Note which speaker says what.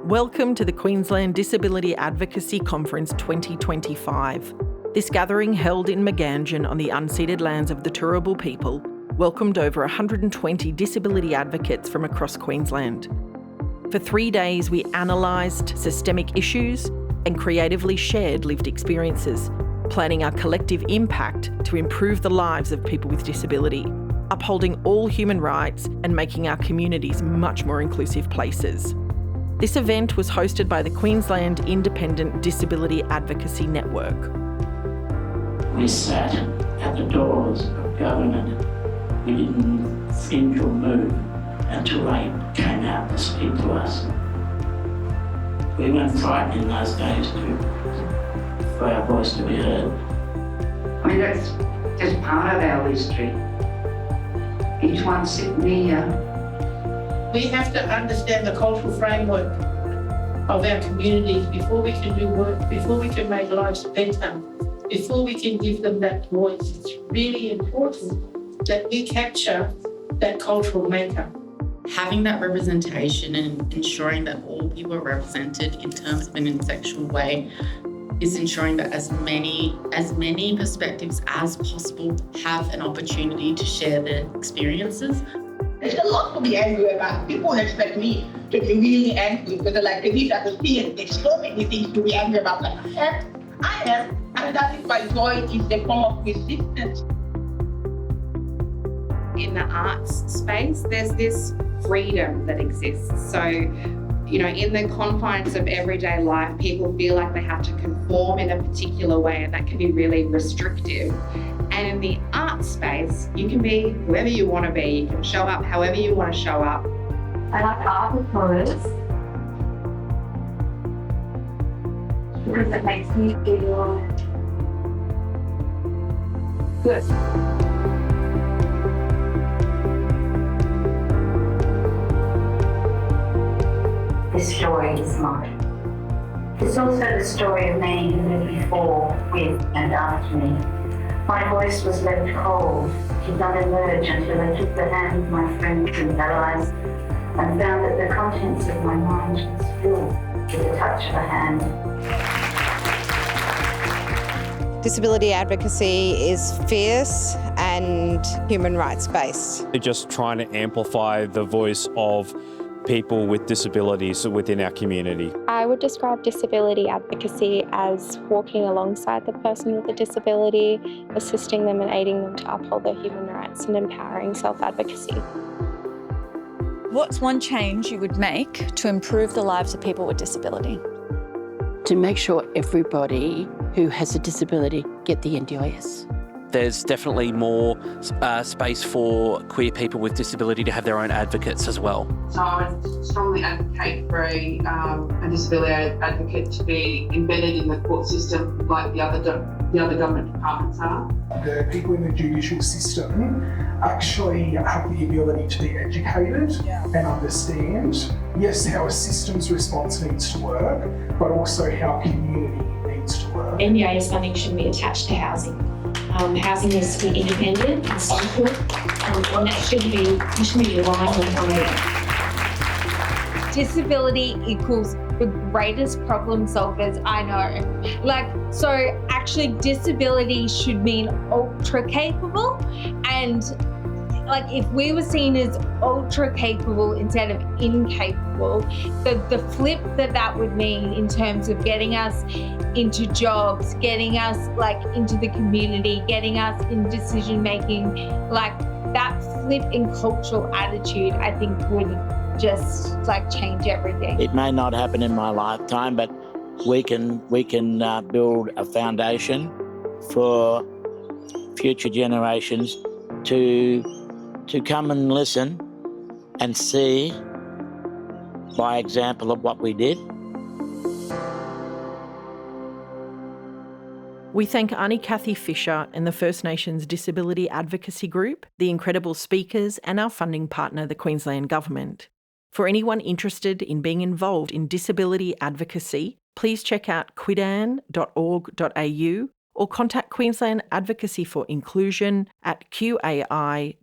Speaker 1: Welcome to the Queensland Disability Advocacy Conference 2025. This gathering, held in Maganjan on the unceded lands of the Turrbal people, welcomed over 120 disability advocates from across Queensland. For 3 days, we analysed systemic issues and creatively shared lived experiences, planning our collective impact to improve the lives of people with disability, upholding all human rights and making our communities much more inclusive places. This event was hosted by the Queensland Independent Disability Advocacy Network.
Speaker 2: We sat at the doors of government. We didn't think or move until they came out to speak to us. We weren't frightened in those days for our voice to be heard.
Speaker 3: I mean, that's just part of our history. Each one sitting here.
Speaker 4: We have to understand the cultural framework of our communities before we can do work, before we can make lives better, before we can give them that voice. It's really important that we capture that cultural makeup.
Speaker 5: Having that representation and ensuring that all people are represented in terms of an intersectional way is ensuring that as many perspectives as possible have an opportunity to share their experiences.
Speaker 6: There's a lot to be angry about. People expect me to be really angry because like they need to see it. There's so many things to be angry about. I am, and that is why joy is the form of resistance.
Speaker 7: In the arts space, there's this freedom that exists. So, in the confines of everyday life, people feel like they have to conform in a particular way, and that can be really restrictive. And in the art space, you can be whoever you want to be. You can show up however you want to show up.
Speaker 8: I like art because it makes me feel good. This story is mine. It's also the story of many who lived before, with and after me. My voice was left cold, did not emerge until I took the hand of my friends and allies and found that the contents of my mind was filled with the touch of a hand.
Speaker 9: Disability advocacy is fierce and human rights based.
Speaker 10: They're just trying to amplify the voice of people with disabilities within our community.
Speaker 11: I would describe disability advocacy as walking alongside the person with a disability, assisting them and aiding them to uphold their human rights and empowering self-advocacy.
Speaker 12: What's one change you would make to improve the lives of people with disability?
Speaker 13: To make sure everybody who has a disability get the NDIS.
Speaker 14: There's definitely more space for queer people with disability to have their own advocates as well.
Speaker 15: So I would strongly advocate for a disability advocate to be embedded in the court system like the other government departments are.
Speaker 16: The people in the judicial system actually have the ability to be educated and understand, yes, how a system's response needs to work, but also how community needs to work.
Speaker 17: NDIS funding should be attached to housing. Housing needs to be independent and social, and that should be aligned with one another.
Speaker 18: Disability equals the greatest problem solvers I know. So actually disability should mean ultra capable, and if we were seen as ultra capable instead of incapable, the flip that would mean in terms of getting us into jobs, getting us into the community, getting us in decision making, that flip in cultural attitude, I think would just change everything.
Speaker 19: It may not happen in my lifetime, but we can build a foundation for future generations to come and listen and see by example of what we did.
Speaker 1: We thank Aunty Kathy Fisher and the First Nations Disability Advocacy Group, the incredible speakers, and our funding partner, the Queensland Government. For anyone interested in being involved in disability advocacy, please check out quidan.org.au or contact Queensland Advocacy for Inclusion at qai.org.au.